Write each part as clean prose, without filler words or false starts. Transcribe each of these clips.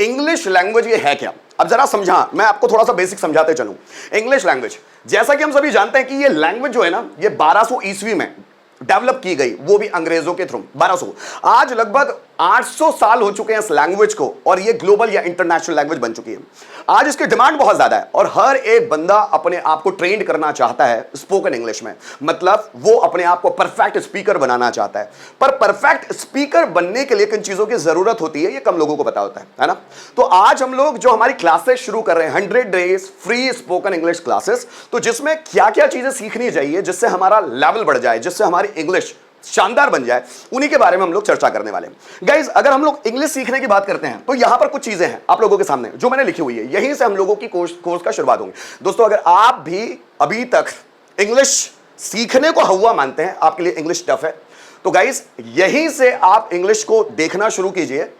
English language ये है क्या? अब जरा समझा, मैं आपको थोड़ा सा बेसिक समझाते चलूं। इंग्लिश लैंग्वेज, जैसा कि हम सभी जानते हैं कि ये लैंग्वेज जो है ना, ये 1200 ईस्वी में डेवलप की गई, वो भी अंग्रेजों के थ्रू। 1200, आज लगभग 800 साल हो चुके हैं इस लैंग्वेज को, और ये ग्लोबल या इंटरनेशनल लैंग्वेज बन चुकी है। आज इसकी डिमांड बहुत ज्यादा है और हर एक बंदा अपने आप को ट्रेंड करना चाहता है स्पोकन इंग्लिश में, मतलब वो अपने आप को परफेक्ट स्पीकर बनाना चाहता है। पर परफेक्ट स्पीकर बनने के लिए किन चीजों की जरूरत होती है, ये कम लोगों को पता होता है ना? तो आज हम लोग जो हमारी क्लासेस शुरू कर रहे हैं, 100 days free spoken English classes, तो जिसमें क्या क्या चीजें सीखनी चाहिए जिससे हमारा लेवल बढ़ जाए, जिससे हमारी इंग्लिश शानदार बन जाए, उन्हीं के बारे में हम लोग चर्चा करने वाले हैं। गाइस, अगर हम लोग इंग्लिश सीखने की बात करते हैं तो यहां पर कुछ चीजें हैं आप लोगों के सामने जो मैंने लिखी हुई है, यहीं से हम लोगों की कोर्स का शुरुआत होगी। दोस्तों, अगर आप भी अभी तक इंग्लिश सीखने को हवा मानते हैं, आपके लिए इंग्लिश टफ है, तो गाइस यहीं से आप इंग्लिश को देखना शुरू कीजिए।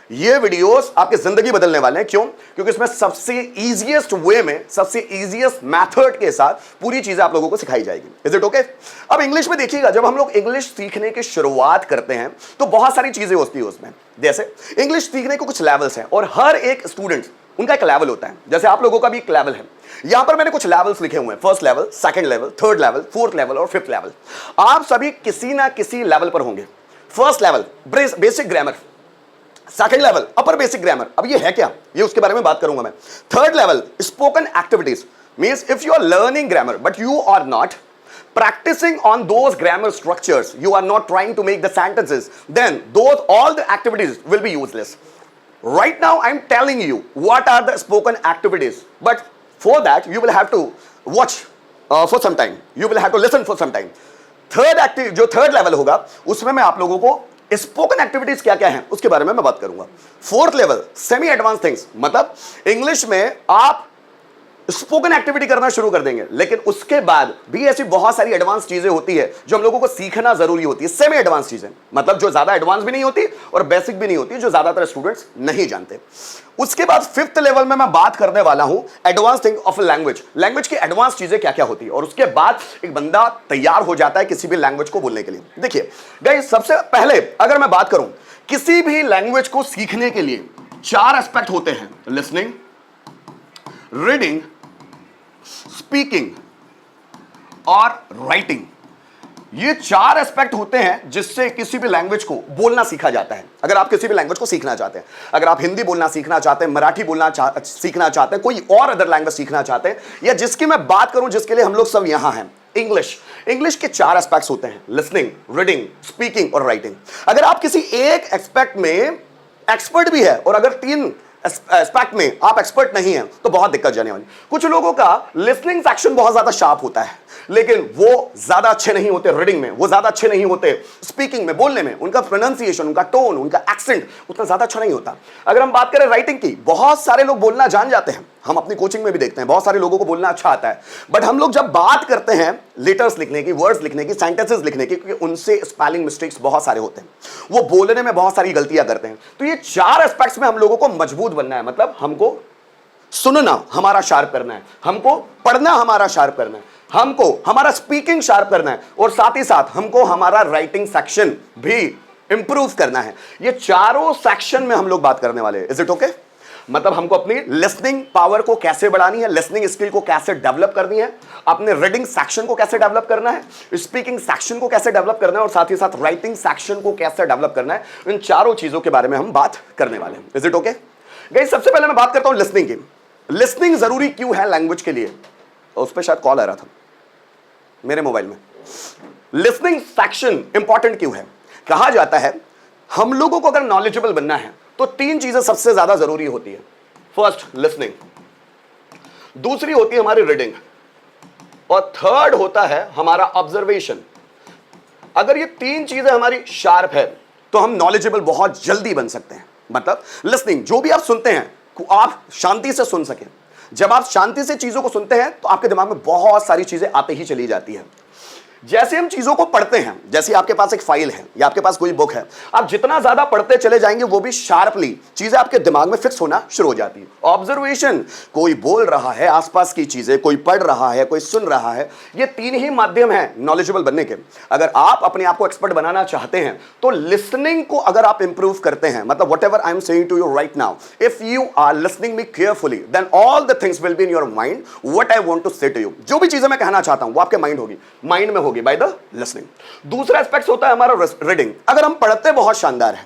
ये वीडियोस आपकी जिंदगी बदलने वाले हैं। क्यों? क्योंकि इसमें सबसे इजीएस्ट वे में, सबसे इजीएस्ट मेथड के साथ पूरी चीजें आप लोगों को सिखाई जाएगी। Is it okay? अब इंग्लिश में देखिएगा, जब हम लोग इंग्लिश सीखने की शुरुआत करते हैं तो बहुत सारी चीजें होती है उसमें। जैसे इंग्लिश सीखने के कुछ लेवल्स हैं और हर एक स्टूडेंट, उनका एक लेवल होता है। जैसे आप लोगों का भी एक लेवल है। यहां पर मैंने कुछ लेवल्स लिखे हुए हैं, first level, second level, third level, fourth level और फिफ्थ लेवल। आप सभी किसी ना किसी लेवल पर होंगे। First level basic grammar, second level upper basic grammar, अब ये है क्या, ये उसके बारे में बात करूंगा मैं। Third level spoken activities, means if you are learning grammar but you are not practicing on those grammar structures, you are not trying to make the sentences, then all the activities will be useless. Right now I'm telling you what are the spoken activities, but for that you will have to watch for some time, you will have to listen for some time. जो third level होगा उसमें मैं आप लोगों को spoken activities क्या क्या हैं उसके बारे में मैं बात करूंगा। Fourth level semi advance things, मतलब इंग्लिश में आप स्पोकन एक्टिविटी करना शुरू कर देंगे, लेकिन उसके बाद भी ऐसी बहुत सारी एडवांस चीजें होती है जो हम लोगों को सीखना जरूरी होती है। सेमी एडवांस चीजें, मतलब जो ज्यादा एडवांस भी नहीं होती और बेसिक भी नहीं होती, जो ज्यादातर स्टूडेंट्स नहीं जानते। उसके बाद फिफ्थ लेवल में मैं बात करने वाला हूं advance thing of language, language की एडवांस चीजें क्या क्या होती है, और उसके बाद एक बंदा तैयार हो जाता है किसी भी लैंग्वेज को बोलने के लिए। देखिए गाइस, सबसे पहले अगर मैं बात करूं किसी भी लैंग्वेज को सीखने के लिए 4 एस्पेक्ट होते हैं, लिसनिंग, रीडिंग, स्पीकिंग और राइटिंग। ये 4 एस्पेक्ट होते हैं जिससे किसी भी लैंग्वेज को बोलना सीखा जाता है। अगर आप किसी भी लैंग्वेज को सीखना चाहते हैं, अगर आप हिंदी बोलना सीखना चाहते हैं, मराठी बोलना सीखना चाहते हैं, कोई और अदर लैंग्वेज सीखना चाहते हैं, या जिसकी मैं बात करूं जिसके लिए हम लोग सब यहां हैं, इंग्लिश के 4 एस्पेक्ट्स होते हैं, लिसनिंग, रीडिंग, स्पीकिंग और राइटिंग। अगर आप किसी एक एस्पेक्ट में एक्सपर्ट भी है और अगर 3 एस्पेक्ट में आप एक्सपर्ट नहीं हैं तो बहुत दिक्कत जाने वाली। कुछ लोगों का लिसनिंग सेक्शन बहुत ज्यादा शार्प होता है, लेकिन वो ज्यादा अच्छे नहीं होते रीडिंग में, वो ज्यादा अच्छे नहीं होते स्पीकिंग में, बोलने में, उनका प्रोनाउंसिएशन, उनका टोन, उनका एक्सेंट उतना ज्यादा अच्छा नहीं होता। अगर हम बात करें राइटिंग की, बहुत सारे लोग बोलना जान जाते हैं, हम अपनी कोचिंग में भी देखते हैं बहुत सारे लोगों को बोलना अच्छा आता है, बट हम लोग जब बात करते हैं लेटर्स लिखने की, वर्ड्स लिखने की, सेंटेंसेस लिखने की, क्योंकि उनसे स्पेलिंग मिस्टेक्स बहुत सारे होते हैं, वो बोलने में बहुत सारी गलतियां करते हैं। तो ये 4 एस्पेक्ट्स में हम लोगों को मजबूत बनना है, मतलब हमको सुनना हमारा शार्प करना है, हमको पढ़ना हमारा शार्प करना है, हमको हमारा स्पीकिंग शार्प करना है, और साथ ही साथ हमको हमारा राइटिंग सेक्शन भी इंप्रूव करना है। ये चारों सेक्शन में हम लोग बात करने वाले हैं। Is it okay? मतलब हमको अपनी लिसनिंग पावर को कैसे बढ़ानी है, लिसनिंग स्किल को कैसे डेवलप करनी है, अपने रीडिंग सेक्शन को कैसे डेवलप करना है, स्पीकिंग सेक्शन को कैसे डेवलप करना है, और साथ ही साथ राइटिंग सेक्शन को कैसे डेवलप करना है। इन चारों चीजों के बारे में हम बात करने वाले हैं। Is it okay guys? सबसे पहले मैं बात करता हूं लिसनिंग की। लिसनिंग जरूरी क्यों है लैंग्वेज के लिए? उस पर शायद कॉल आ रहा था मेरे मोबाइल में। लिसनिंग सेक्शन इंपॉर्टेंट क्यों है? कहा जाता है हम लोगों को अगर नॉलेजेबल बनना है तो 3 चीजें सबसे ज्यादा जरूरी होती है। फर्स्ट लिसनिंग, दूसरी होती है हमारी रीडिंग, और थर्ड होता है हमारा ऑब्जर्वेशन। अगर ये 3 चीजें हमारी शार्प है तो हम नॉलेजेबल बहुत जल्दी बन सकते हैं। मतलब लिसनिंग, जो भी आप सुनते हैं आप शांति से सुन सकें। जब आप शांति से चीजों को सुनते हैं तो आपके दिमाग में बहुत सारी चीजें आते ही चली जाती है। जैसे हम चीजों को पढ़ते हैं, जैसे आपके पास एक फाइल है या आपके पास कोई बुक है, आप जितना ज्यादा पढ़ते चले जाएंगे वो भी शार्पली चीजें आपके दिमाग में फिक्स होना शुरू हो जाती है। ऑब्जर्वेशन, कोई बोल रहा है, आसपास की चीजें, कोई पढ़ रहा है, कोई सुन रहा है, ये तीन ही माध्यम हैं नॉलेजेबल बनने के। अगर आप अपने आप को एक्सपर्ट बनाना चाहते हैं तो लिसनिंग को अगर आप इंप्रूव करते हैं, मतलब whatever I am saying to you right now, if you are listening me carefully then all the things will be in your mind what I want to say to you. जो भी चीजें मैं कहना चाहता हूं वो आपके माइंड में होगी बाय द लिसनिंग। दूसरा एस्पेक्ट होता है हमारा रीडिंग। अगर हम पढ़ते बहुत शानदार है,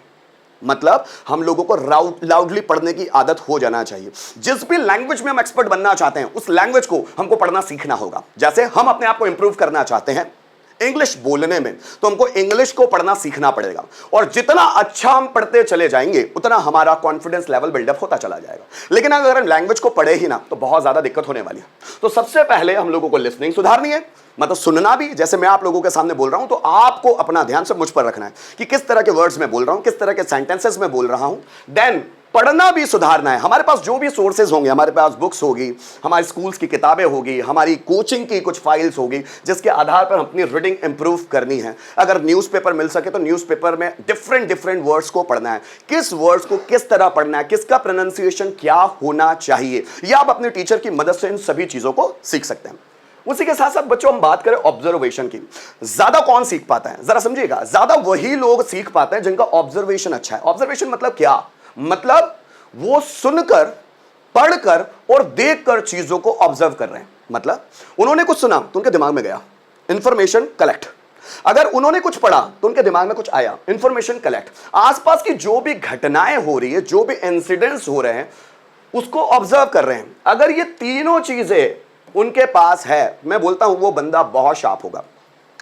मतलब हम लोगों को लाउडली पढ़ने की आदत हो जाना चाहिए। जिस भी लैंग्वेज में हम एक्सपर्ट बनना चाहते हैं उस लैंग्वेज को हमको पढ़ना सीखना होगा। जैसे हम अपने आप को इंप्रूव करना चाहते हैं इंग्लिश बोलने में, तो हमको इंग्लिश को पढ़ना सीखना पड़ेगा, और जितना अच्छा हम पढ़ते चले जाएंगे उतना हमारा कॉन्फिडेंस लेवल बिल्डअप होता चला जाएगा। लेकिन अगर हम लैंग्वेज को पढ़े ही ना तो बहुत ज्यादा दिक्कत होने वाली है। तो सबसे पहले हम लोगों को लिसनिंग सुधारनी है, मतलब सुनना भी। जैसे मैं आप लोगों के सामने बोल रहा हूं तो आपको अपना ध्यान सब मुझ पर रखना है कि किस तरह के वर्ड्स में बोल रहा हूं, किस तरह के सेंटेंसेस में बोल रहा हूं। देन पढ़ना भी सुधारना है। हमारे पास जो भी सोर्सेज होंगे, हमारे पास बुक्स होगी, हमारी स्कूल्स की किताबें होगी, हमारी कोचिंग की कुछ फाइल्स होगी जिसके आधार पर हम अपनी रीडिंग इंप्रूव करनी है। अगर न्यूज़पेपर मिल सके तो न्यूज़पेपर में डिफरेंट वर्ड्स को पढ़ना है, किस वर्ड्स को किस तरह पढ़ना है, किसका प्रोनाउंसिएशन क्या होना चाहिए, या आप अपने टीचर की मदद से इन सभी चीजों को सीख सकते हैं। उसी के साथ साथ बच्चों हम बात करें ऑब्जर्वेशन की। ज्यादा कौन सीख पाता है, जरा समझिएगा, ज्यादा वही लोग सीख पाते हैं जिनका ऑब्जर्वेशन अच्छा है। ऑब्जर्वेशन मतलब क्या, मतलब वो सुनकर, पढ़कर और देखकर चीजों को ऑब्जर्व कर रहे हैं। मतलब उन्होंने कुछ सुना तो उनके दिमाग में गया, इंफॉर्मेशन कलेक्ट। अगर उन्होंने कुछ पढ़ा तो उनके दिमाग में कुछ आया, इंफॉर्मेशन कलेक्ट। आसपास की जो भी घटनाएं हो रही है, जो भी इंसिडेंट्स हो रहे हैं, उसको ऑब्जर्व कर रहे हैं। अगर ये तीनों चीजें उनके पास है, मैं बोलता हूं वो बंदा बहुत शार्प होगा,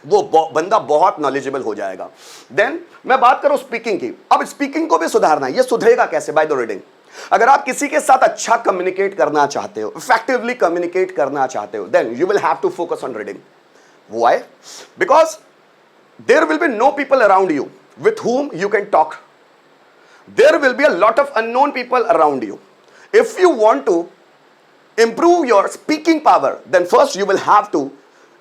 वो बंदा बहुत नॉलेजेबल हो जाएगा। देन मैं बात करूं स्पीकिंग की। अब स्पीकिंग को भी सुधारना है। ये सुधरेगा कैसे? By the reading. अगर आप किसी के साथ अच्छा कम्युनिकेट करना चाहते हो, इफेक्टिवली कम्युनिकेट करना चाहते हो, then you will have to focus on reading. Why? Because there will be no people around you with whom you can talk. There will be a lot of unknown people around you. If you want to improve your speaking power, then first you will have to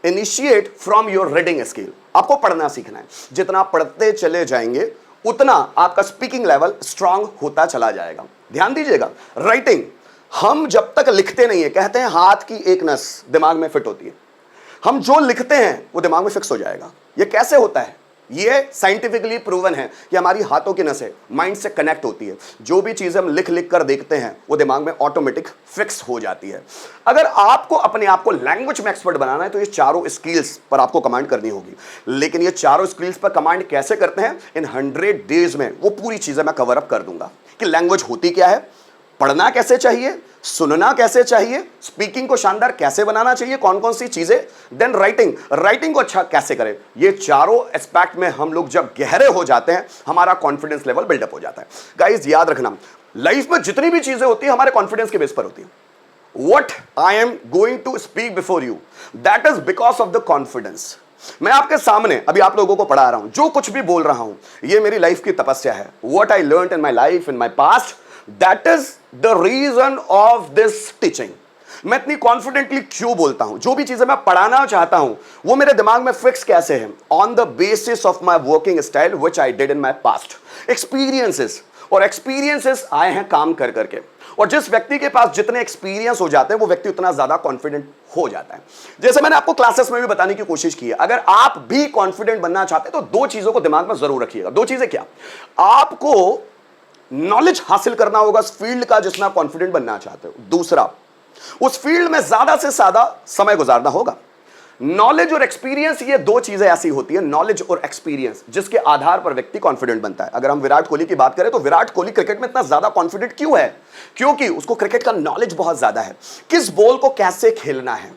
initiate from your reading skill. आपको पढ़ना सीखना है। जितना पढ़ते चले जाएंगे उतना आपका स्पीकिंग लेवल स्ट्रांग होता चला जाएगा। ध्यान दीजिएगा, राइटिंग, हम जब तक लिखते नहीं है, कहते हैं हाथ की एक नस दिमाग में फिट होती है, हम जो लिखते हैं वो दिमाग में फिक्स हो जाएगा। ये कैसे होता है? ये साइंटिफिकली प्रूवन है कि हमारी हाथों की नसें माइंड से कनेक्ट होती है। जो भी चीज़ हम लिख लिख कर देखते हैं वो दिमाग में ऑटोमेटिक फिक्स हो जाती है। अगर आपको अपने आप को लैंग्वेज में एक्सपर्ट बनाना है तो ये चारों स्किल्स पर आपको कमांड करनी होगी। लेकिन ये चारों स्किल्स पर कमांड कैसे करते हैं, इन 100 डेज में वो पूरी चीज़ें मैं कवर अप कर दूंगा कि लैंग्वेज होती क्या है, पढ़ना कैसे चाहिए, सुनना कैसे चाहिए, स्पीकिंग को शानदार कैसे बनाना चाहिए, कौन कौन सी चीजें, देन राइटिंग को अच्छा कैसे करें। ये चारों एस्पेक्ट में हम लोग जब गहरे हो जाते हैं हमारा कॉन्फिडेंस लेवल बिल्डअप हो जाता है। गाइस याद रखना, लाइफ में जितनी भी चीजें होती है हमारे कॉन्फिडेंस के बेस पर होती है। What I am going to speak before you, that is because of the confidence. मैं आपके सामने अभी आप लोगों को पढ़ा रहा हूं, जो कुछ भी बोल रहा हूं ये मेरी लाइफ की तपस्या है। What I learned in my life, in my past, that is the reason of this teaching. मैं इतनी कॉन्फिडेंटली क्यों बोलता हूं, जो भी चीजें मैं पढ़ाना चाहता हूं वो मेरे दिमाग में फिक्स कैसे है, on the basis of my working style which I did in my past experiences. और एक्सपीरियंसेस आए हैं काम कर करके, और जिस व्यक्ति के पास जितने एक्सपीरियंस हो जाते हैं वो व्यक्ति उतना ज्यादा कॉन्फिडेंट हो जाता है। जैसे मैंने आपको क्लासेस में भी बताने की कोशिश की है, अगर आप भी कॉन्फिडेंट बनना चाहते हैं तो दो चीजों को दिमाग में जरूर रखिएगा। दो चीजें क्या? आपको नॉलेज हासिल करना होगा उस फील्ड का जिसमें आप कॉन्फिडेंट बनना चाहते हो। दूसरा, उस फील्ड में ज्यादा से ज्यादा समय गुजारना होगा। नॉलेज और एक्सपीरियंस, ये दो चीजें ऐसी होती है, नॉलेज और एक्सपीरियंस, जिसके आधार पर व्यक्ति कॉन्फिडेंट बनता है। अगर हम विराट कोहली की बात करें तो विराट कोहली क्रिकेट में इतना ज्यादा कॉन्फिडेंट क्यों है? क्योंकि उसको क्रिकेट का नॉलेज बहुत ज्यादा है। किस बॉल को कैसे खेलना है,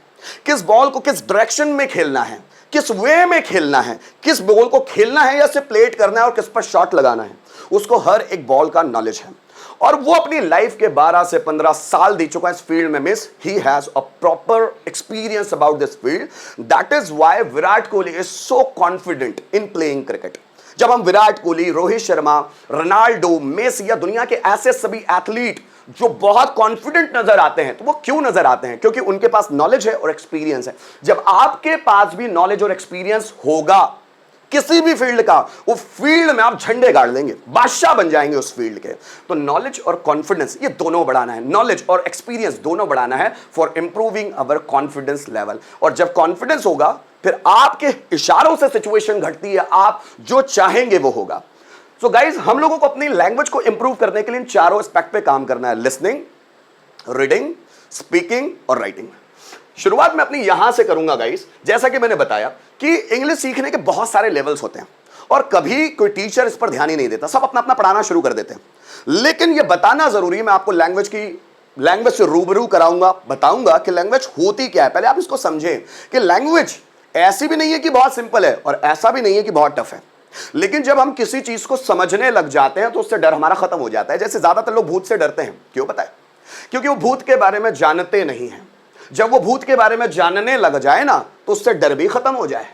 किस बॉल को किस डायरेक्शन में खेलना है, किस वे में खेलना है, किस बॉल को खेलना है या सिर्फ प्लेट करना है और किस पर शॉट लगाना है, उसको हर एक बॉल का नॉलेज है। और वो अपनी लाइफ के 12 से 15 साल दे चुका है इस फील्ड में। Miss he has a proper experience about this field. That is why Virat Kohli is so confident in playing cricket. जब हम विराट कोहली, रोहित शर्मा, रोनाल्डो, मेसी या दुनिया के ऐसे सभी एथलीट जो बहुत कॉन्फिडेंट नजर आते हैं, तो वो क्यों नजर आते हैं? क्योंकि उनके पास नॉलेज है और एक्सपीरियंस है। जब आपके पास भी नॉलेज और एक्सपीरियंस होगा किसी भी फील्ड का, वो फील्ड में आप झंडे गाड़ देंगे, बादशाह बन जाएंगे उस फील्ड के। तो नॉलेज और कॉन्फिडेंस ये दोनों बढ़ाना है, नॉलेज और एक्सपीरियंस दोनों बढ़ाना है for improving our confidence level. और जब कॉन्फिडेंस होगा फिर आपके इशारों से सिचुएशन घटती है, आप जो चाहेंगे वो होगा। सो गाइज, हम लोगों को अपनी लैंग्वेज को इंप्रूव करने के लिए इन चारों एस्पेक्ट पे काम करना है, लिसनिंग, रीडिंग, स्पीकिंग और राइटिंग। शुरुआत में अपनी यहां से करूंगा गाइस। जैसा कि मैंने बताया कि इंग्लिश सीखने के बहुत सारे लेवल्स होते हैं और कभी कोई टीचर इस पर ध्यान ही नहीं देता, सब अपना अपना पढ़ाना शुरू कर देते हैं। लेकिन यह बताना जरूरी है, मैं आपको लैंग्वेज से रूबरू कराऊंगा, बताऊंगा कि लैंग्वेज होती क्या है। पहले आप इसको समझें कि लैंग्वेज ऐसी भी नहीं है कि बहुत सिंपल है और ऐसा भी नहीं है कि बहुत टफ है। लेकिन जब हम किसी चीज को समझने लग जाते हैं तो उससे डर हमारा खत्म हो जाता है। जैसे ज्यादातर लोग भूत से डरते हैं, क्यों पता है? क्योंकि वो भूत के बारे में जानते नहीं हैं। जब वो भूत के बारे में जानने लग जाए ना, तो उससे डर भी खत्म हो जाए।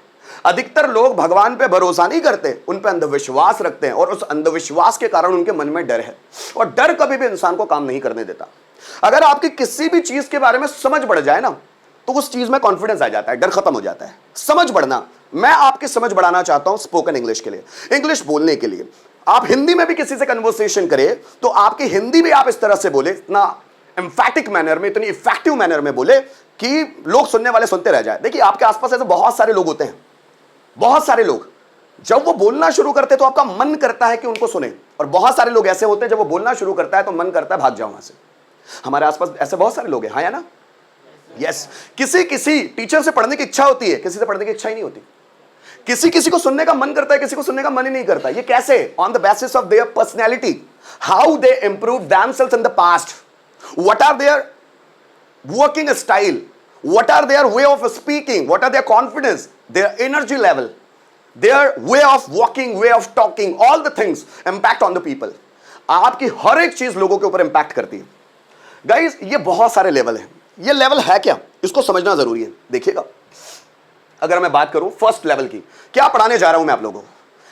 अधिकतर लोग भगवान पे भरोसा नहीं करते, उन पे अंधविश्वास रखते हैं और उस अंधविश्वास के कारण उनके मन में डर है। और डर कभी भी इंसान को काम नहीं करने देता। अगर आपकी किसी भी चीज के बारे में समझ बढ़ जाए ना, तो उस चीज में कॉन्फिडेंस आ जाता है, डर खत्म हो जाता है। समझ बढ़ना, मैं आपकी समझ बढ़ाना चाहता हूं स्पोकन इंग्लिश के लिए, इंग्लिश बोलने के लिए। आप हिंदी में भी किसी से कन्वर्सेशन करें तो आपकी हिंदी भी आप इस तरह से बोले, इतना एम्फैटिक मैनर में, इतनी इफेक्टिव मैनर में बोले कि लोग सुनने वाले सुनते रह जाए। देखिए, आपके आसपास ऐसे बहुत सारे लोग होते हैं, बहुत सारे लोग जब वो बोलना शुरू करते हैं तो आपका मन करता है कि उनको सुने, और बहुत सारे लोग ऐसे होते हैं जब वो बोलना शुरू करता है तो मन करता है भाग जाओ वहां से। हमारे आसपास ऐसे बहुत सारे लोग हैं, हाँ या ना? यस। किसी टीचर से पढ़ने की इच्छा होती है, किसी से पढ़ने की इच्छा ही नहीं होती। किसी को सुनने का मन करता है, किसी को सुनने का मन ही नहीं करता। ये कैसे? On the basis of their personality, how they improve themselves in the past, what are their working style, what are their way of speaking, what are their confidence, their energy level, their way of walking, way of talking, all the things impact on the people। आपकी हर एक चीज लोगों के ऊपर impact करती है। Guys, ये बहुत सारे लेवल हैं। ये लेवल है क्या, इसको समझना जरूरी है। देखिएगा, अगर मैं बात करूं फर्स्ट लेवल की, क्या पढ़ाने जा रहा हूं मैं आप लोगों को?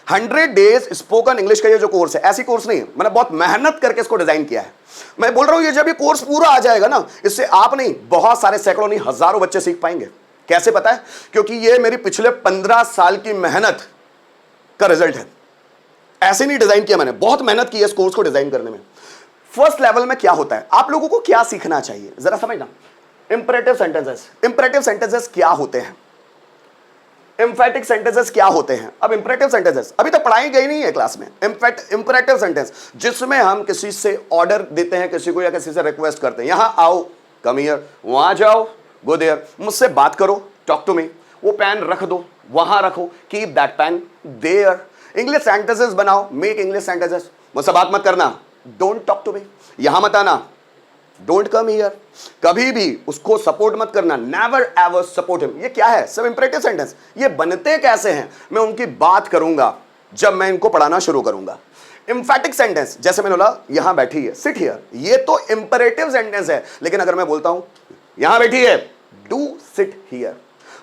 100 डेज स्पोकन इंग्लिश का ये जो कोर्स है, ऐसी कोर्स नहीं है, मैंने बहुत मेहनत करके इसको डिजाइन किया है। मैं बोल रहा हूं, ये जब ये कोर्स पूरा आ जाएगा ना, इससे आप नहीं, बहुत सारे सैकड़ों नहीं, हजारों बच्चे सीख पाएंगे। कैसे पता है? क्योंकि ये मेरी पिछले 15 साल की मेहनत का रिजल्ट है। ऐसे नहीं डिजाइन किया मैंने, बहुत मेहनत की है इस कोर्स को डिजाइन करने में। फर्स्ट लेवल में क्या होता है, आप लोगों को क्या सीखना चाहिए जरा समझना। Imperative sentences. इंपरेटिव सेंटेंसेस क्या होते हैं? एम्फैटिक सेंटेंसेस क्या होते हैं? अब इंपरेटिव सेंटेंसेस अभी तक पढ़ाई गई नहीं है क्लास में। इंपरेटिव सेंटेंस जिसमें हम किसी से ऑर्डर देते हैं, किसी को या किसी से रिक्वेस्ट करते हैं, यहां आओ, कम हियर, वहां जाओ, गो देयर, मुझसे बात करो, टॉक टू मी, वो पेन रख दो, वहां रखो, keep that pen there. English sentences बनाओ, मेक इंग्लिश सेंटेंसेस। मुझसे बात मत करना, डोंट टॉक टू मी, यहां मत आना, डोंट कम हियर, कभी भी उसको सपोर्ट मत करना, नेवर एवर सपोर्ट हिम। ये क्या है? सब इंपरेटिव सेंटेंस। ये बनते कैसे हैं मैं उनकी बात करूंगा जब मैं इनको पढ़ाना शुरू करूंगा। एम्फैटिक सेंटेंस, जैसे मैंने बोला यहां बैठी है, सिट हियर, ये तो इंपरेटिव सेंटेंस है। लेकिन अगर मैं बोलता हूं यहां बैठी है, डू सिट हियर,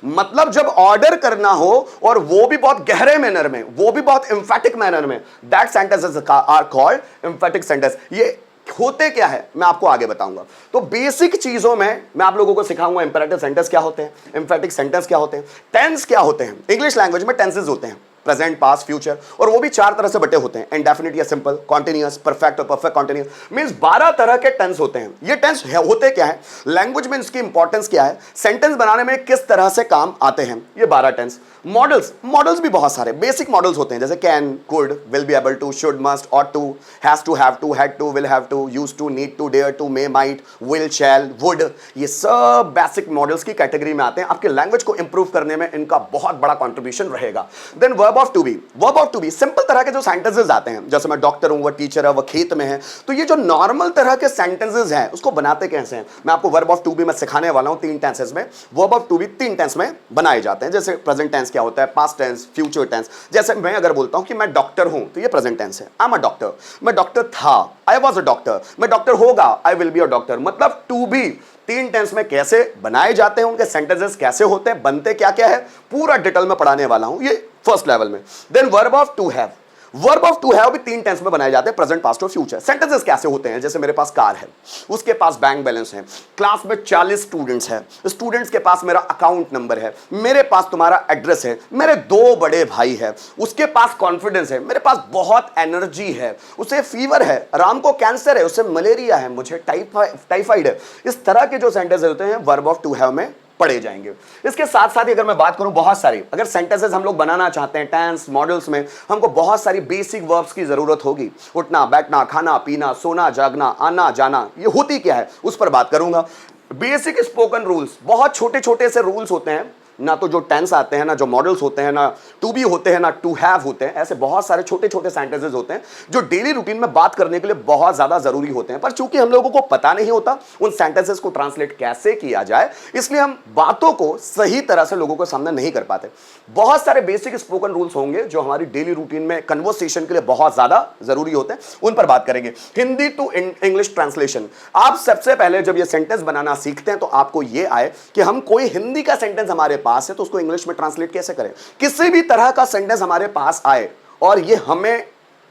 मतलब जब ऑर्डर करना हो और वो भी बहुत गहरे मैनर में, वो भी बहुत एम्फैटिक मैनर में, that sentences are called emphatic sentence. ये होते क्या है मैं आपको आगे बताऊंगा। तो बेसिक चीजों में मैं आप लोगों को सिखाऊंगा इंपरेटिव सेंटेंस क्या होते हैं, एम्फैटिक सेंटेंस क्या होते हैं, टेंस क्या होते हैं। इंग्लिश लैंग्वेज में टेंसेस होते हैं, प्रेजेंट, पास्ट, फ्यूचर, और वो भी 4 तरह से बटे होते हैं, इंडेफिनिट या सिंपल, कॉन्टिन्यूअस, परफेक्ट और परफेक्ट कॉन्टिन्यूअस। मींस 12 तरह के टेंस होते हैं। ये टेंस होते क्या है, लैंग्वेज में इसकी इंपॉर्टेंस क्या है, सेंटेंस बनाने में किस तरह से काम आते हैं, ये 12 टेंस। मॉडल्स भी बहुत सारे बेसिक मॉडल्स होते हैं, जैसे can, could, will be able to, should, must, ought to, has to, have to, had to, will have to, use to, need to, dare to, may, might, will, shall, would. ये सब basic models की category में आते हैं। आपके language को improve करने में इनका बहुत बड़ा कंट्रीब्यूशन रहेगा। Then verb of to be. Verb of to be simple तरह के जो सेंटेंसेस आते हैं, जैसे मैं डॉक्टर हूं, वह टीचर है, वह खेत में है, तो ये जो नॉर्मल तरह के सेंटेंसेस हैं उसको बनाते कैसे हैं, मैं आपको वर्ब ऑफ टू बी में सिखाने वाला हूं 3 टेंसेस में। Verb of to be 3 tense में बनाए जाते हैं। जैसे प्रेजेंट टेंस क्या होता है, पास्ट टेंस, फ्यूचर टेंस। जैसे मैं अगर बोलता हूं कि मैं डॉक्टर हूं, तो ये प्रेजेंट टेंस है, आई एम अ डॉक्टर। मैं डॉक्टर था, आई वाज अ डॉक्टर। मैं डॉक्टर होगा, I will be a doctor. मतलब टू बी 3 टेंस में कैसे बनाए जाते हैं, उनके सेंटेंसेस कैसे होते हैं, बनते क्या क्या है, पूरा डिटेल में पढ़ाने वाला हूं ये फर्स्ट लेवल में। Then verb of to have. Verb of to have भी 3 टेंस में बनाए जाते हैं, प्रेजेंट, पास्ट और फ्यूचर। सेंटेंसेस कैसे होते हैं? जैसे मेरे पास कार है, उसके पास बैंक बैलेंस है, क्लास में 40 स्टूडेंट्स हैं, स्टूडेंट्स के पास मेरा अकाउंट नंबर है, मेरे पास तुम्हारा एड्रेस है, मेरे 2 बड़े भाई है, उसके पास कॉन्फिडेंस है, मेरे पास बहुत एनर्जी है, उसे फीवर है, राम को कैंसर है, उसे मलेरिया है, मुझे टाइफाइड है। इस तरह के जो सेंटेंसेस होते हैं वर्ब ऑफ टू हैव में पढ़े जाएंगे। इसके साथ साथ ही अगर मैं बात करूं, बहुत सारी अगर सेंटेंसेस हम लोग बनाना चाहते हैं टेंस मॉडल्स में, हमको बहुत सारी बेसिक वर्ब्स की जरूरत होगी। उठना, बैठना, खाना, पीना, सोना, जागना, आना, जाना, ये होती क्या है उस पर बात करूंगा। बेसिक स्पोकन रूल्स, बहुत छोटे छोटे से रूल्स होते हैं, ना तो जो टेंस आते हैं, ना जो मॉडल्स होते हैं, ना टू बी होते हैं, ना टू हैव होते हैं। ऐसे बहुत सारे छोटे छोटे सेंटेंसेस होते हैं जो डेली रूटीन में बात करने के लिए बहुत ज्यादा जरूरी होते हैं, पर चूंकि हम लोगों को पता नहीं होता उन सेंटेंसेस को ट्रांसलेट कैसे किया जाए, इसलिए हम बातों को सही तरह से लोगों के सामने नहीं कर पाते। बहुत सारे बेसिक स्पोकन रूल्स होंगे जो हमारी डेली रूटीन में कन्वर्सेशन के लिए बहुत ज्यादा जरूरी होते हैं, उन पर बात करेंगे। Hindi to English translation. आप सबसे पहले जब ये सेंटेंस बनाना सीखते हैं तो आपको ये आए कि हम कोई हिंदी का सेंटेंस हमारे पास है तो उसको इंग्लिश में ट्रांसलेट कैसे करें। किसी भी तरह का सेंटेंस हमारे पास आए और ये हमें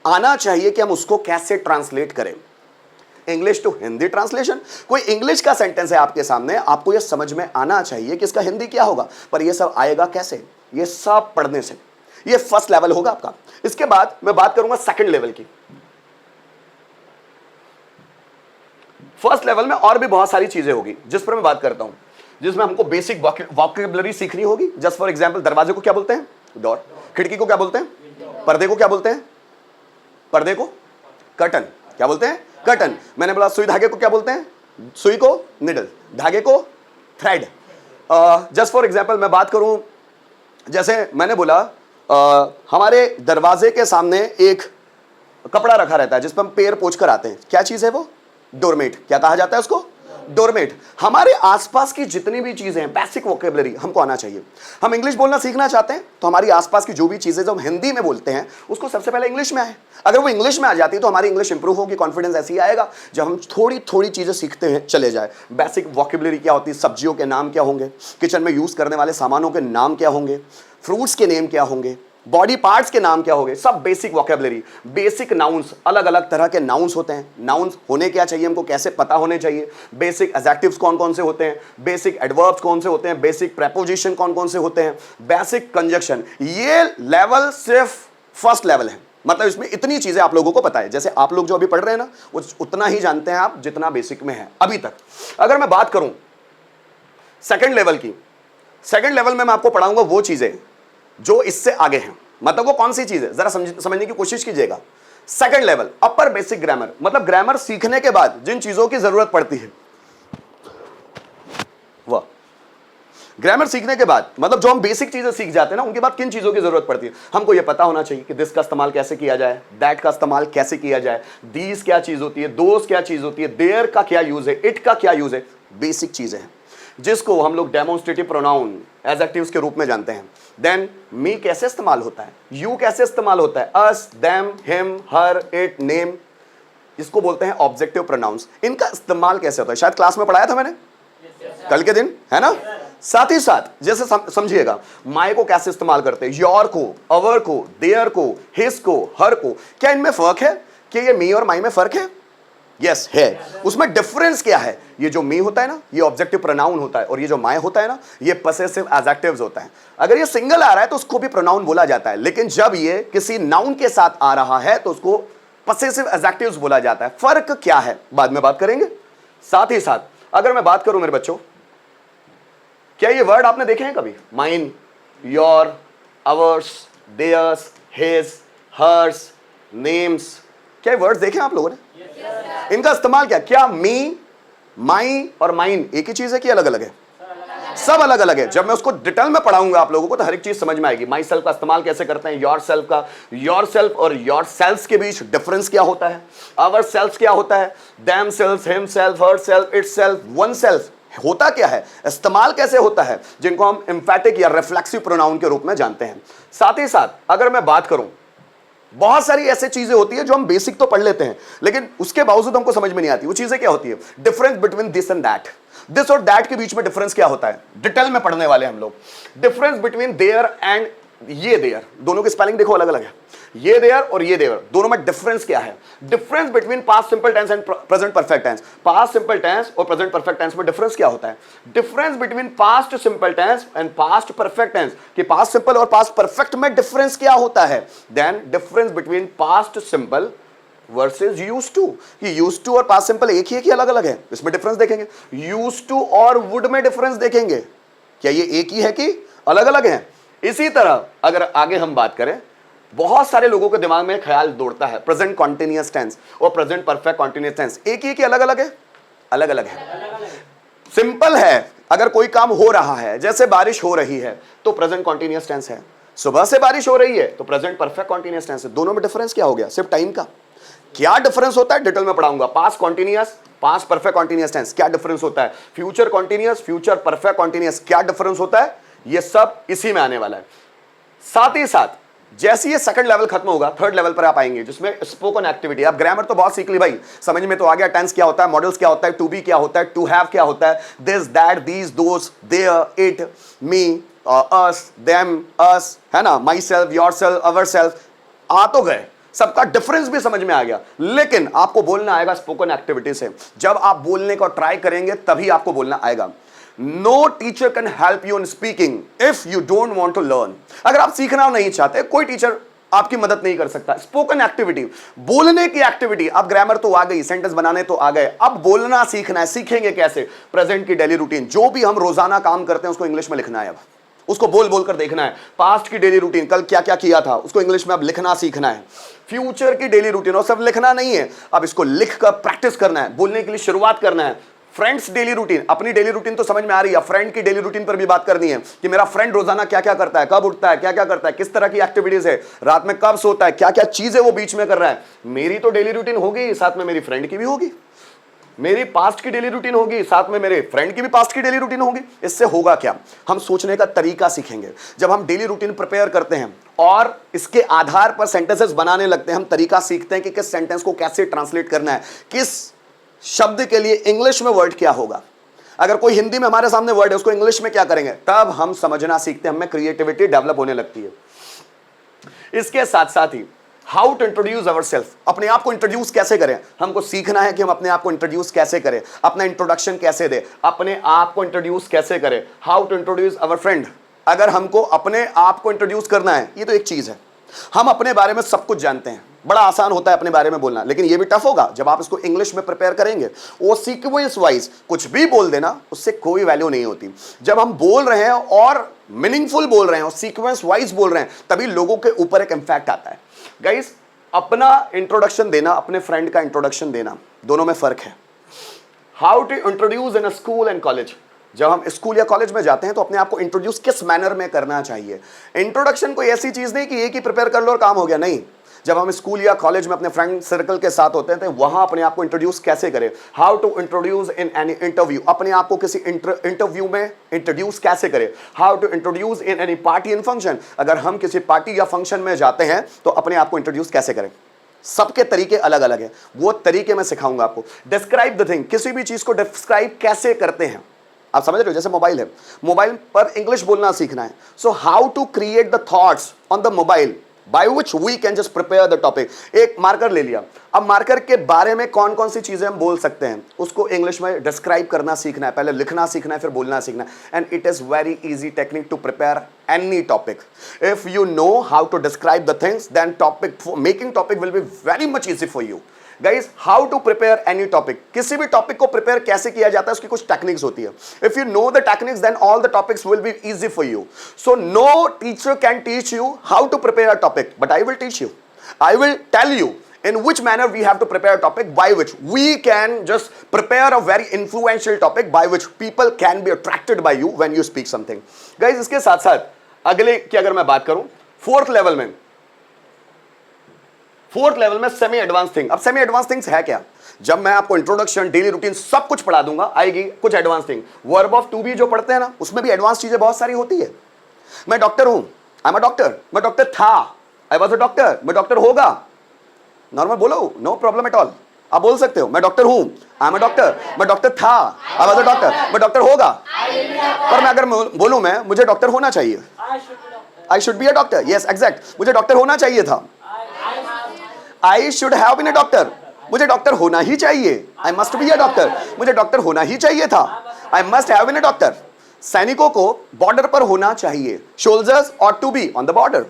आना चाहिए कि हम उसको कैसे ट्रांसलेट करें। English to Hindi translation. कोई इंग्लिश का सेंटेंस है आपके सामने, आपको यह समझ में आना चाहिए कि इसका हिंदी क्या होगा, पर यह सब आएगा कैसे? ये सब पढ़ने से। ये फर्स्ट लेवल होगा आपका। इसके बाद मैं बात करूंगा सेकंड लेवल की। फर्स्ट लेवल में और भी बहुत सारी चीजें होगी जिस पर मैं बात करता हूं, जिसमें हमको बेसिक वोकैबुलरी सीखनी होगी। जस्ट फॉर एग्जांपल, दरवाजे को क्या बोलते हैं? डोर। खिड़की को क्या बोलते हैं? पर्दे को क्या बोलते हैं? पर्दे को कर्टन। क्या बोलते हैं? कर्टन। मैंने बोला सुई धागे को क्या बोलते हैं? सुई को निडल, धागे को थ्रेड। जस्ट फॉर एग्जांपल मैं बात करूं, जैसे मैंने बोला हमारे दरवाजे के सामने एक कपड़ा रखा रहता है जिस पर हम पैर पोंछ कर आते हैं। क्या चीज है वो? डोरमेट। क्या कहा जाता है उसको? डोरमेट। हमारे आसपास की जितनी भी चीजें हैं, बेसिक वोकैबुलरी हमको आना चाहिए। हम इंग्लिश बोलना सीखना चाहते हैं तो हमारी आसपास की जो भी चीजें जो हम हिंदी में बोलते हैं उसको सबसे पहले इंग्लिश में आए। अगर वो इंग्लिश में आ जाती है तो हमारी इंग्लिश इंप्रूव होगी। कॉन्फिडेंस ऐसे ही आएगा जब हम थोड़ी थोड़ी चीजें सीखते हैं चले जाए। बेसिक वोकैबुलरी क्या होती है? सब्जियों के नाम क्या होंगे, किचन में यूज करने वाले सामानों के नाम क्या होंगे, फ्रूट्स के नेम क्या होंगे, बॉडी पार्ट्स के नाम क्या होंगे, सब बेसिक वोकैबुलरी। बेसिक नाउन्स, अलग अलग तरह के नाउन्स होते हैं। नाउन्स होने क्या चाहिए हमको कैसे पता होने चाहिए। बेसिक एडजेक्टिव्स कौन कौन से होते हैं, बेसिक एडवर्ब्स कौन से होते हैं, बेसिक प्रेपोजिशन कौन कौन से होते हैं, बेसिक कंजक्शन। ये लेवल सिर्फ फर्स्ट लेवल है, मतलब इसमें इतनी चीजें आप लोगों को पता है। जैसे आप लोग जो अभी पढ़ रहे हैं ना, वो उतना ही जानते हैं आप जितना बेसिक में है अभी तक। अगर मैं बात करूं सेकंड लेवल की, सेकंड लेवल में मैं आपको पढ़ाऊंगा वो चीजें जो इससे आगे हैं। मतलब वो कौन सी चीज है, जरा समझने की कोशिश कीजिएगा। Second level, upper basic grammar, मतलब ग्रामर सीखने के बाद जिन चीजों की जरूरत पड़ती है वह ग्रामर सीखने के बाद, मतलब जो हम बेसिक चीजें सीख जाते हैं ना, उनके बाद किन चीजों की जरूरत पड़ती है। हमको यह पता होना चाहिए कि दिस का इस्तेमाल कैसे किया जाए, दैट का इस्तेमाल कैसे किया जाए, दीज क्या चीज होती है, दोस क्या चीज होती है, देयर का क्या यूज है, इट का क्या यूज है। बेसिक चीजें हैं जिसको हम लोग डेमोन्स्ट्रेटिव प्रोनाउन एडजेक्टिव्स के रूप में जानते हैं। देन मी कैसे इस्तेमाल होता है, यू कैसे इस्तेमाल होता है, us, them, him, her, it, name, इसको बोलते हैं ऑब्जेक्टिव प्रोनाउंस। इनका इस्तेमाल कैसे होता है शायद क्लास में पढ़ाया था मैंने कल के दिन, है ना। साथ ही साथ जैसे समझिएगा, माय को कैसे इस्तेमाल करते हैं, योर को, अवर को, देयर को, हिज को, हर को। क्या इनमें फर्क है कि ये मी और माई में फर्क है? यस है। उसमें डिफरेंस क्या है? ये जो मी होता है ना, ये ऑब्जेक्टिव प्रोनाउन होता है, और ये जो माय होता है ना, ये पसेसिव एडजेक्टिव्स होता है। अगर ये सिंगल आ रहा है तो उसको भी प्रोनाउन बोला जाता है, लेकिन जब ये किसी नाउन के साथ आ रहा है तो उसको पसेसिव एडजेक्टिव्स बोला जाता है। फर्क क्या है बाद में बात करेंगे। साथ ही साथ अगर मैं बात करूं मेरे बच्चों, क्या ये वर्ड आपने देखे हैं कभी? Mine, your, ours, theirs, his, hers, names, क्या वर्ड्स देखे आप लोगों ने? इनका इस्तेमाल क्या मी, माई और माइन एक ही चीज है कि अलग अलग है? सब अलग अलग है। जब मैं उसको डिटेल में पढ़ाऊंगा आप लोगों को तो हर एक चीज समझ में आएगी। माई सेल्फ का इस्तेमाल कैसे करते हैं, योर सेल्फ का, योर सेल्फ और योर सेल्फ के बीच डिफरेंस क्या होता है, अवर सेल्फ क्या होता है, them self, him self, her self, it self, one self होता क्या है, इस्तेमाल कैसे होता है, जिनको हम एम्फैटिक या रिफ्लेक्सिव प्रोनाउन के रूप में जानते हैं। साथ ही साथ अगर मैं बात करूं, बहुत सारी ऐसी चीजें होती है जो हम बेसिक तो पढ़ लेते हैं लेकिन उसके बावजूद हमको समझ में नहीं आती। वो चीजें क्या होती है? Difference between this and that. This और दैट के बीच में डिफरेंस क्या होता है, डिटेल में पढ़ने वाले हम लोग। डिफरेंस बिटवीन देयर एंड ये देयर, दोनों की स्पेलिंग देखो अलग अलग है। ये देयर और ये देयर, दोनों में डिफरेंस क्या है? Difference between past simple tense and present perfect tense. Past simple tense और प्रेजेंट परफेक्ट टेंस में डिफरेंस क्या होता है? Difference between past simple tense and past perfect tense, कि पास्ट सिंपल और पास्ट परफेक्ट में डिफरेंस क्या होता है? Then difference between past simple versus used to, कि यूज्ड टू और पास्ट सिंपल एक ही है कि अलग अलग है? इसमें डिफरेंस देखेंगे। यूज्ड टू और वुड में डिफरेंस देखेंगे, क्या ये एक ही है कि अलग अलग है? इसी तरह अगर आगे हम बात करें, बहुत सारे लोगों के दिमाग में ख्याल दौड़ता है प्रेजेंट कॉन्टिन्यूअस टेंस और प्रेजेंट परफेक्ट कॉन्टिन्यूअस टेंस एक ही कि अलग अलग है? अलग अलग है। सिंपल है, अगर कोई काम हो रहा है, जैसे बारिश हो रही है, तो प्रेजेंट कॉन्टिन्यूअस टेंस है। सुबह से बारिश हो रही है तो प्रेजेंट परफेक्ट कॉन्टिन्यूअस टेंस है। दोनों में डिफरेंस क्या हो गया? सिर्फ टाइम का। क्या डिफरेंस होता है डिटेल में पढ़ाऊंगा। Past continuous, past perfect continuous tense क्या डिफरेंस होता है? Future continuous, future perfect continuous क्या डिफरेंस होता है? ये सब इसी में आने वाला है। साथ ही साथ जैसे ये सेकंड लेवल खत्म होगा, थर्ड लेवल पर आप आएंगे जिसमें स्पोकन एक्टिविटी। आप ग्रामर तो बहुत सीख ली भाई, समझ में तो आ गया टेंस क्या होता है, मॉडल्स क्या होता है, टू बी क्या होता है, टू हैव क्या होता है, this that these those there it me us them us, है ना, myself yourself ourself, आ तो गए, सबका डिफरेंस भी समझ में आ गया। लेकिन आपको बोलना आएगा स्पोकन एक्टिविटी से। जब आप बोलने को ट्राई करेंगे तभी आपको बोलना आएगा। No teacher can help you in speaking if you don't want to learn. अगर आप सीखना नहीं चाहते, कोई टीचर आपकी मदद नहीं कर सकता। स्पोकन एक्टिविटी, बोलने की एक्टिविटी। अब ग्रामर तो आ गई, सेंटेंस बनाने तो आ गए, अब बोलना सीखना है। सीखेंगे कैसे? प्रेजेंट की डेली रूटीन, जो भी हम रोजाना काम करते हैं उसको इंग्लिश में लिखना है। अब उसको बोल बोल कर देखना है। पास्ट की डेली रूटीन, कल क्या क्या किया था, उसको इंग्लिश में अब लिखना सीखना है। फ्यूचर की डेली रूटीन, और सब लिखना नहीं है, अब इसको लिख कर प्रैक्टिस करना है, बोलने के लिए शुरुआत करना है। फ्रेंड्स डेली रूटीन, अपनी डेली रूटीन तो समझ में आ रही है, फ्रेंड की डेली रूटीन पर भी बात करनी है कि मेरा फ्रेंड रोजाना क्या क्या करता है, कब उठता है, क्या क्या करता है, किस तरह की एक्टिविटीज है, रात में कब सोता है, क्या क्या चीजें वो बीच में कर रहा है। मेरी तो डेली रूटीन होगी, साथ में मेरी फ्रेंड की भी होगी। मेरी पास्ट की डेली रूटीन होगी, साथ में मेरे फ्रेंड की भी पास्ट की डेली रूटीन होगी। इससे होगा क्या? हम सोचने का तरीका सीखेंगे। जब हम डेली रूटीन प्रिपेयर करते हैं और इसके आधार पर सेंटेंसेस बनाने लगते हैं, हम तरीका सीखते हैं कि किस सेंटेंस को कैसे ट्रांसलेट करना है, किस शब्द के लिए इंग्लिश में वर्ड क्या होगा। अगर कोई हिंदी में हमारे सामने वर्ड है, उसको इंग्लिश में क्या करेंगे, तब हम समझना सीखते हैं, हमें क्रिएटिविटी डेवलप होने लगती है। इसके साथ साथ ही how to introduce ourself, अपने आप को इंट्रोड्यूस कैसे करें, हमको सीखना है कि हम अपने आप को इंट्रोड्यूस कैसे करें, अपना इंट्रोडक्शन कैसे दें, अपने आप को इंट्रोड्यूस कैसे करें। How to introduce our friend, अगर हमको अपने आप को इंट्रोड्यूस करना है, ये तो एक चीज है। हम अपने बारे में सब कुछ जानते हैं, बड़ा आसान होता है अपने बारे में बोलना, लेकिन ये भी टफ होगा जब आप इसको इंग्लिश में प्रिपेयर करेंगे। वो सीक्वेंस वाइज कुछ भी बोल देना, उससे कोई वैल्यू नहीं होती। जब हम बोल रहे हैं और मीनिंगफुल बोल रहे हैं और सीक्वेंस वाइज बोल रहे हैं, तभी लोगों के ऊपर एक इंपैक्ट आता है। गाइस, अपना इंट्रोडक्शन देना, अपने फ्रेंड का इंट्रोडक्शन देना, दोनों में फर्क है। How to introduce in a school and college, जब हम स्कूल या कॉलेज में जाते हैं तो अपने आप को इंट्रोड्यूस किस मैनर में करना चाहिए। इंट्रोडक्शन कोई ऐसी चीज नहीं कि एक ही प्रिपेयर कर लो और काम हो गया, नहीं। जब हम स्कूल या कॉलेज में अपने फ्रेंड सर्कल के साथ होते हैं तो वहां अपने आप को इंट्रोड्यूस कैसे करें। How to introduce in any interview, अपने आप को किसी इंटरव्यू में इंट्रोड्यूस कैसे करें। How to introduce in any party and function, अगर हम किसी पार्टी या फंक्शन में जाते हैं तो अपने आप को इंट्रोड्यूस कैसे करें। सबके तरीके अलग अलग हैं, वो तरीके मैं सिखाऊंगा आपको। डिस्क्राइब द थिंग, किसी भी चीज को डिस्क्राइब कैसे करते हैं, आप समझ रहे हो। जैसे मोबाइल है, मोबाइल पर इंग्लिश बोलना सीखना है। So how to create the thoughts on the mobile by which we can just prepare the topic। एक मार्कर ले लिया, अब मार्कर के बारे में कौन कौन सी चीजें हम बोल सकते हैं, उसको इंग्लिश में डिस्क्राइब करना सीखना है। पहले लिखना सीखना है, फिर बोलना सीखना है। And it is very easy technique to prepare any topic. If you know how to describe the things, then topic making topic will be very much easy for you. Guys, how to prepare any topic, किसी भी topic को prepare कैसे किया जाता है, उसकी कुछ techniques होती है। If you know the techniques, then all the topics will be easy for you. So no teacher can teach you how to prepare a topic, but I will teach you, I will tell you in which manner we have to prepare a topic by which we can just prepare a very influential topic by which people can be attracted by you when you speak something। guys, इसके साथ साथ अगले की अगर मैं बात करूं, fourth level में सेमी एडवांस थिंग। अब सेमी एडवांस थिंग्स है क्या? जब मैं आपको इंट्रोडक्शन, डेली रूटीन सब कुछ पढ़ा दूंगा, आएगी कुछ advance thing. Verb of to be जो पढ़ते हैं ना, उसमें भी एडवांस चीजें बहुत सारी होती है। मैं डॉक्टर हूं, आई एम अ डॉक्टर, मैं डॉक्टर था, आई वाज अ डॉक्टर, मैं डॉक्टर होगा। नॉर्मल बोलो, नो प्रॉब्लम एट ऑल, आप बोल सकते हो। मैं डॉक्टर हूं, आई एम अ डॉक्टर, मैं डॉक्टर था, आई वाज अ डॉक्टर, मैं डॉक्टर होगा। पर मैं अगर बोलूं मैं मुझे डॉक्टर होना चाहिए, I should be a doctor, yes exact, मुझे डॉक्टर होना चाहिए था, I should have been a doctor, मुझे डॉक्टर होना ही चाहिए, I must be a doctor, मुझे डॉक्टर होना ही चाहिए था, I must have been a doctor. सैनिकों को बॉर्डर पर होना चाहिए, soldiers ought to be on the border,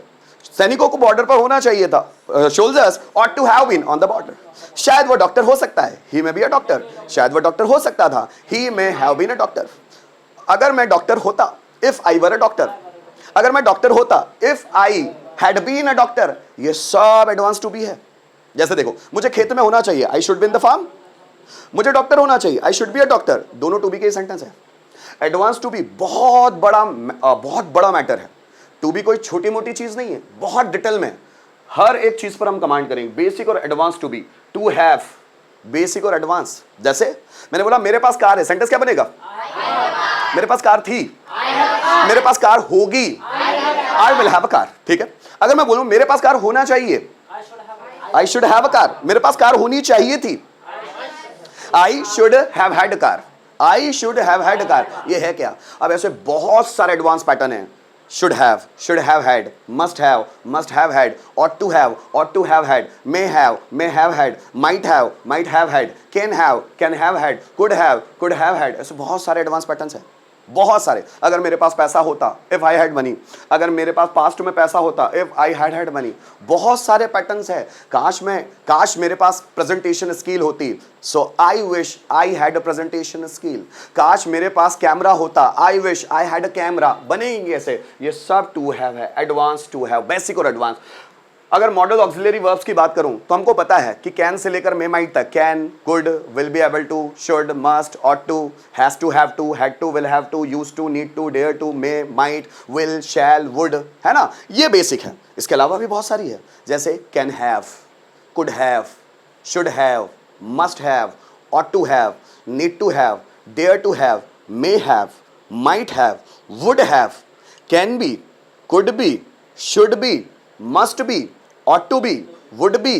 सैनिकों को बॉर्डर पर होना चाहिए था, soldiers ought to have been on the border. शायद वो डॉक्टर हो सकता है, ही में बी अ डॉक्टर, शायद वो डॉक्टर हो सकता था, ही में हैव बीन अ डॉक्टर। अगर मैं डॉक्टर होता, if I were a doctor, अगर मैं डॉक्टर होता, if I had been a doctor, ये सब एडवांस टू बी है। जैसे देखो, मुझे खेत में होना चाहिए, I should be in the farm, मुझे डॉक्टर होना चाहिए, I should be a doctor, दोनों टू बी के सेंटेंस है। एडवांस टू बी बहुत बड़ा मैटर है। टू बी कोई छोटी मोटी चीज नहीं है, बहुत डिटेल में हर एक चीज पर हम कमांड करेंगे, बेसिक और advance to be, to have, basic और एडवांस। जैसे मैंने बोला मेरे पास कार है, सेंटेंस क्या बनेगा? मेरे पास कार थी, मेरे पास कार होगी, I will have a car. ठीक है, अगर मैं बोलूं मेरे पास कार होना चाहिए, I should have a car, मेरे पास कार होनी चाहिए थी, आई should have had a car, I should have had a car, ये है क्या? अब ऐसे बहुत सारे एडवांस पैटर्न हैं, should have had, must have had, ought to have had, may have had, might have had, can have had, could have had, ऐसे बहुत सारे एडवांस पैटर्न्स हैं, बहुत सारे। अगर मेरे पास पैसा होता, इफ आई हैड मनी, अगर मेरे पास पास्ट में पैसा होता, इफ आई हैड मनी, बहुत सारे पैटर्न्स है। काश मेरे पास प्रेजेंटेशन स्किल होती, so I wish I had a presentation skill. काश मेरे पास कैमरा होता, I wish I had a camera. बनेंगे ऐसे, ये सब टू हैव है, एडवांस टू हैव, बेसिक और एडवांस। अगर मॉडल ऑक्सिलरी वर्ब्स की बात करूं तो हमको पता है कि कैन से लेकर मे माइट तक, can, could, will be able to, should, must, ought to, has to, have to, had to, will have to, use to, need to, dare to, may, might, will, shall, would, है ना, ये basic है। इसके अलावा भी बहुत सारी है, जैसे can have, could have, should have, must have, ought to have, need to have, dare to have, may have, might have, would have, can be, could be, should be, must be, ought to be, would be,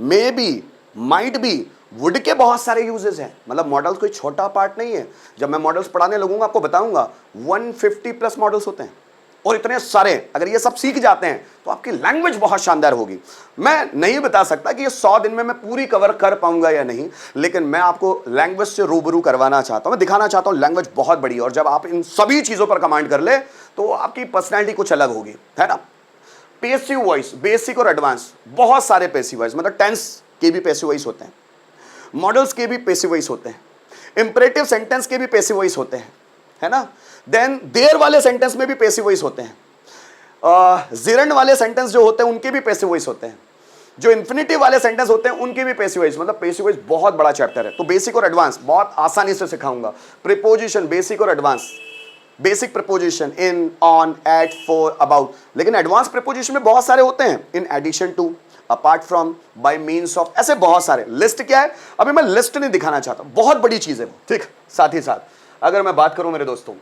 may be, might be, would के बहुत सारे uses हैं। मतलब models कोई छोटा part नहीं है। जब मैं मॉडल्स पढ़ाने लगूंगा आपको बताऊंगा 150 प्लस मॉडल्स होते हैं, और इतने सारे, अगर ये सब सीख जाते हैं तो आपकी लैंग्वेज बहुत शानदार होगी। मैं नहीं बता सकता कि ये 100 दिन में मैं पूरी कवर कर पाऊंगा या नहीं, लेकिन मैं आपको लैंग्वेज से रूबरू करवाना चाहता हूं, मैं दिखाना चाहता हूं लैंग्वेज बहुत बड़ी है, और जब आप इन सभी चीजों पर कमांड कर ले तो आपकी पर्सनैलिटी कुछ अलग होगी, है ना। पैसिव वॉइस, बेसिक और एडवांस, बहुत सारे पैसिव वॉइस, मतलब टेंस के भी पैसिव वॉइस होते हैं, मॉडल्स के भी पैसिव वॉइस होते हैं, इंपरेटिव सेंटेंस के भी पैसिव वॉइस होते हैं, है ना। देन देयर वाले सेंटेंस में भी पैसिव वॉइस होते हैं, जिरंड वाले सेंटेंस जो होते हैं उनके भी पैसिव वॉइस होते हैं, जो इन्फिनिटिव वाले सेंटेंस होते हैं उनके भी पैसिव वॉइस। मतलब पैसिव वॉइस बहुत बड़ा चैप्टर है। तो बेसिक और एडवांस बहुत आसानी से सिखाऊंगा। प्रीपोजिशन, बेसिक और advance, basic preposition in, on, at, for, about, लेकिन एडवांस प्रपोजिशन में बहुत सारे होते हैं, in addition to, apart from, by means of, ऐसे बहुत सारे। लिस्ट क्या है, अभी मैं लिस्ट नहीं दिखाना चाहता, बहुत बड़ी चीज है, ठीक। साथ ही साथ अगर मैं बात करूं मेरे दोस्तों,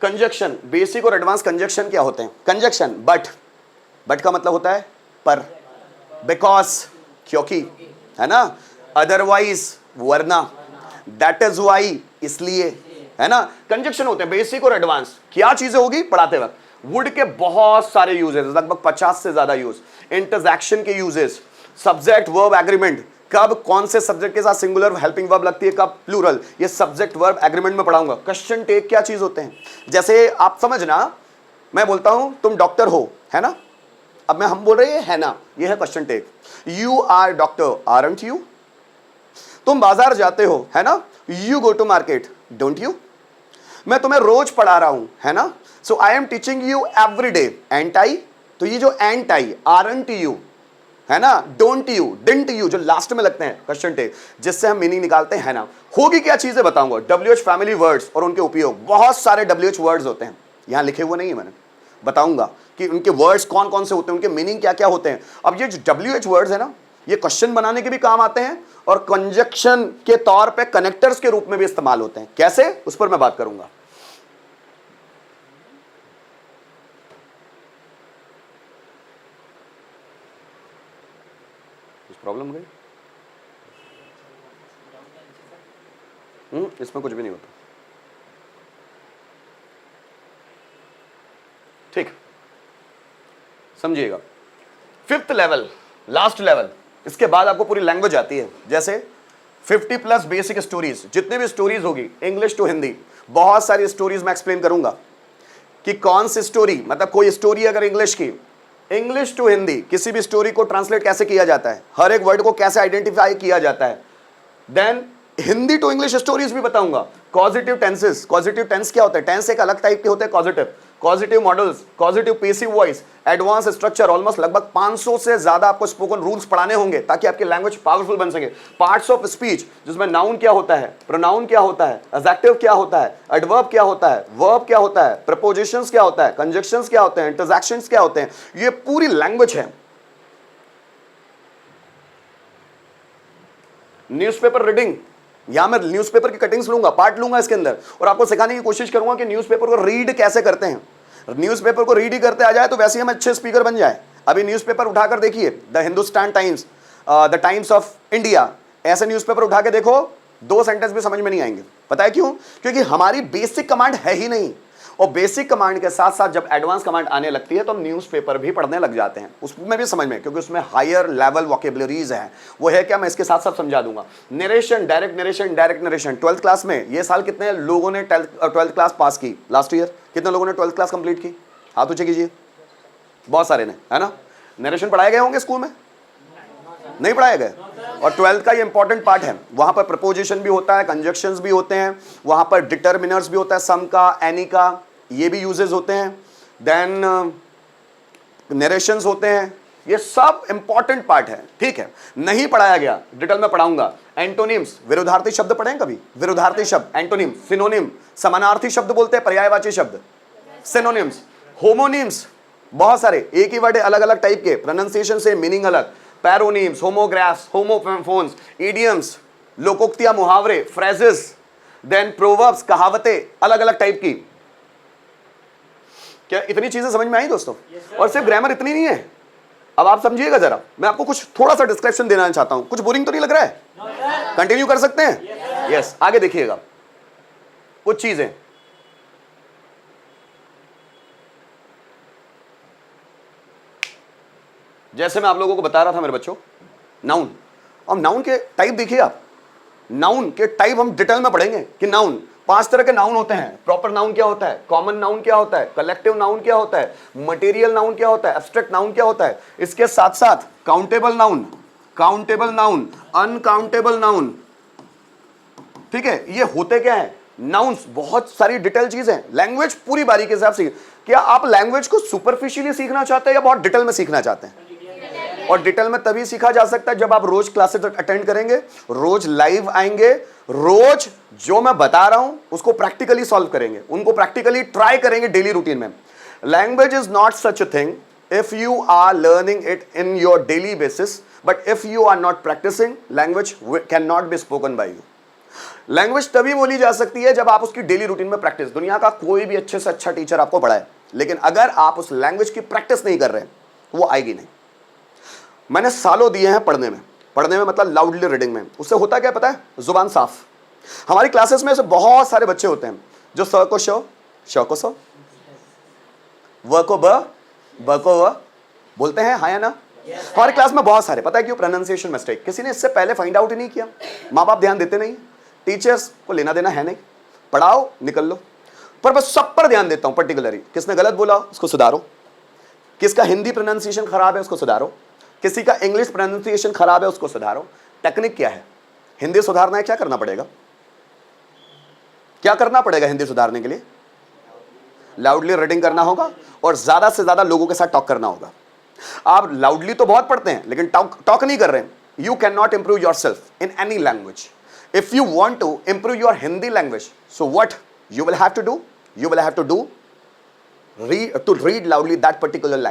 कंजक्शन, बेसिक और एडवांस कंजक्शन क्या होते हैं? कंजक्शन, बट का मतलब होता है पर, बिकॉज क्योंकि, है ना, अदरवाइज वरना, दैट इज वाई इसलिए, है ना। कंजक्शन होते हैं बेसिक और एडवांस। क्या चीजें होगी पढ़ाते वक्त? वुड के बहुत सारे यूजेस, लगभग 50 से ज्यादा यूज, इंटरजेक्शन के यूजेस, सब्जेक्ट वर्ब एग्रीमेंट, कब कौन से सब्जेक्ट के साथ सिंगुलर हेल्पिंग वर्ब लगती है, कब प्लूरल, ये सब्जेक्ट वर्ब एग्रीमेंट में पढ़ाऊंगा। क्वेश्चन टेक क्या चीज होते हैं, जैसे आप समझना, मैं बोलता हूं तुम डॉक्टर हो, है ना, अब हम बोल रहे हैं ना, ये है question tag. You are doctor, aren't you? तुम बाजार जाते हो, है ना, you go to market, don't you? मैं तुम्हें रोज पढ़ा रहा हूं, है ना, so I am teaching you every day, ain't I? तो ये जो एंट आई, आरंट यू, है ना, डोंट यू, डिडंट यू, जो लास्ट में लगते हैं क्वेश्चन टेक, जिससे हम मीनिंग निकालते हैं, है ना। होगी क्या चीजें बताऊंगा, WH फैमिली वर्ड्स और उनके उपयोग। बहुत सारे WH वर्ड्स होते हैं, यहां लिखे हुए नहीं है, मैंने बताऊंगा कि उनके वर्ड्स कौन कौन से होते हैं, उनके मीनिंग क्या क्या होते हैं। अब ये जो WH वर्ड्स है ना, ये क्वेश्चन बनाने के भी काम आते हैं और कंजक्शन के तौर पे कनेक्टर्स के रूप में भी इस्तेमाल होते हैं। कैसे, उस पर मैं बात करूंगा। कुछ प्रॉब्लम हो गई? इसमें कुछ भी नहीं होता, ठीक, समझिएगा। फिफ्थ लेवल, लास्ट लेवल, इसके बाद आपको पूरी लैंग्वेज आती है। जैसे 50+ बेसिक स्टोरीज, जितने भी स्टोरीज होगी इंग्लिश टू हिंदी, बहुत सारी स्टोरीज मैं एक्सप्लेन करूंगा कि कौन सी स्टोरी, मतलब कोई स्टोरी अगर इंग्लिश की, इंग्लिश टू हिंदी किसी भी स्टोरी को ट्रांसलेट कैसे किया जाता है, हर एक वर्ड को कैसे आइडेंटिफाई किया जाता है। Then Hindi to English stories भी बताऊंगा। कॉजिटिव टेंसेस, कॉजिटिव टेंस क्या होता है, टेंस एक अलग टाइप के होते हैं causative, causative models, causative passive voice, advance structure, almost लगभग 500 से ज्यादा आपको स्पोकन रूल्स पढ़ाने होंगे ताकि आपकी लैंग्वेज पावरफुल बन सके। पार्ट्स ऑफ स्पीच, जिसमें नाउन क्या होता है, प्रोनाउन क्या होता है, एडजेक्टिव क्या होता है, एडवर्ब क्या होता है, वर्ब क्या होता है, प्रपोजिशंस क्या होता है, कंजक्शंस क्या होते हैं, इंटरजेक्शंस क्या होते हैं, ये पूरी लैंग्वेज है। न्यूज़पेपर रीडिंग, यहां मैं न्यूज़पेपर की कटिंग्स लूंगा, पार्ट लूंगा इसके अंदर, और आपको सिखाने की कोशिश करूंगा कि न्यूज़पेपर को रीड कैसे करते हैं। न्यूज़पेपर को रीड ही करते आ जाए तो वैसे ही हम अच्छे स्पीकर बन जाए। अभी न्यूज़पेपर उठाकर देखिए, the Hindustan times, the times of India, ऐसे न्यूज़पेपर उठा के देखो, 2 सेंटेंस भी समझ में नहीं आएंगे। पता है क्यों? क्योंकि हमारी बेसिक कमांड है ही नहीं, और बेसिक कमांड के साथ साथ जब एडवांस कमांड आने लगती है तो हम न्यूज़पेपर भी पढ़ने लग जाते हैं, उसमें भी समझ में, क्योंकि उसमें हायर लेवल वोकेबुलरीज है। वो है क्या, मैं इसके साथ साथ समझा दूंगा। Narration, direct narration, indirect narration. 12th class में ये साल कितने लोगों ने 12th क्लास पास की? लास्ट ईयर कितने लोगों ने 12th क्लास कंप्लीट की? हाथ ऊंचे कीजिए। बहुत सारे ने, है ना? नरेशन पढ़ाए गए होंगे स्कूल में? नहीं पढ़ाए गए। और 12th का ये इंपॉर्टेंट पार्ट है, वहां पर प्रपोजिशन भी होता है, कंजक्शंस भी होते हैं, वहां पर डिटर्मिनर्स भी होता है, सम का, एनी का, ये भी यूजेस होते हैं। देन नरेशंस होते हैं, ये सब इंपॉर्टेंट पार्ट है। ठीक है, नहीं पढ़ाया गया, डिटेल में पढ़ाऊंगा। एंटोनिम्स, विरोधार्थी शब्द पढ़ें कभी? विरोधार्थी शब्द, एंटोनिम, सिनोनिम, समानार्थी शब्द बोलते हैं, पर्यायवाची शब्द, सिनोनिम्स, होमोनिम्स, बहुत सारे एक ही वर्ड है, अलग अलग टाइप के, प्रोनाउंसिएशन से मीनिंग अलग, पैरोनिम्स, होमोग्राफ्स, होमोफोन्स, इडियम्स, लोकोक्तियां, मुहावरे, फ्रेजेस, देन प्रोवर्ब्स, कहावतें, अलग अलग टाइप की। क्या इतनी चीजें समझ में आई दोस्तों? और सिर्फ ग्रामर इतनी नहीं है, अब आप समझिएगा जरा, मैं आपको कुछ थोड़ा सा डिस्क्रिप्शन देना चाहता हूं। कुछ बोरिंग तो नहीं लग रहा है? कंटिन्यू कर सकते हैं? यस, आगे देखिएगा कुछ चीजें। जैसे मैं आप लोगों को बता रहा था मेरे बच्चों, नाउन, और नाउन के टाइप देखिए आप। नाउन के टाइप हम डिटेल में पढ़ेंगे कि नाउन 5 तरह के नाउन होते हैं। प्रॉपर नाउन क्या होता है, कॉमन नाउन क्या होता है, कलेक्टिव नाउन क्या होता है, मटेरियल नाउन क्या होता है, एब्स्ट्रैक्ट नाउन क्या होता है। इसके साथ साथ countable noun, countable noun, uncountable noun. ठीक है, ये होते क्या है नाउन्स, बहुत सारी डिटेल चीज है। लैंग्वेज पूरी बारीकी से आप सीख, क्या आप लैंग्वेज को सुपरफिशियली सीखना चाहते हैं या बहुत डिटेल में सीखना चाहते हैं? और डिटेल में तभी सीखा जा सकता है जब आप रोज क्लासेस अटेंड करेंगे, रोज लाइव आएंगे, रोज जो मैं बता रहा हूं उसको प्रैक्टिकली सॉल्व करेंगे, उनको प्रैक्टिकली ट्राई करेंगे डेली रूटीन में। Language is not such a thing if you are learning it in your daily basis, but if you are not practising, language can not be spoken by you. Language तभी बोली जा सकती है जब आप उसकी daily routine में practice, दुनिया का कोई भी अच्छे से अच्छा टीचर आपको पढ़ाए, लेकिन अगर आप उस लैंग्वेज की प्रैक्टिस नहीं कर रहे तो वो आएगी नहीं। मैंने सालों दिए हैं पढ़ने में, पढ़ने में मतलब लाउडली रीडिंग में। उससे होता क्या पता है? जुबान साफ। हमारी क्लासेस में ऐसे बहुत सारे बच्चे होते हैं जो स को श को स, व को ब को व बोलते हैं, हाँ या ना? हमारी क्लास में बहुत सारे, पता है क्यों? Pronunciation mistake. किसी ने इससे पहले फाइंड आउट ही नहीं किया। माँ बाप ध्यान देते नहीं, टीचर्स को लेना देना है नहीं, पढ़ाओ निकल लो। पर बस सब पर ध्यान देता हूं पर्टिकुलरली, किसने गलत बोला उसको सुधारो, किसका हिंदी प्रोनाउंसिएशन खराब है उसको सुधारो, किसी का इंग्लिश प्रोनाउंसिएशन खराब है उसको सुधारो। टेक्निक क्या है? हिंदी सुधारना है, क्या करना पड़ेगा? क्या करना पड़ेगा हिंदी सुधारने के लिए? लाउडली रीडिंग करना होगा और ज्यादा से ज्यादा लोगों के साथ टॉक करना होगा। आप लाउडली तो बहुत पढ़ते हैं लेकिन टॉक नहीं कर रहे हैं। You can not improve your self in any language. If you want to improve your Hindi language, so what you will have to do? You will have to read loudly that particular language.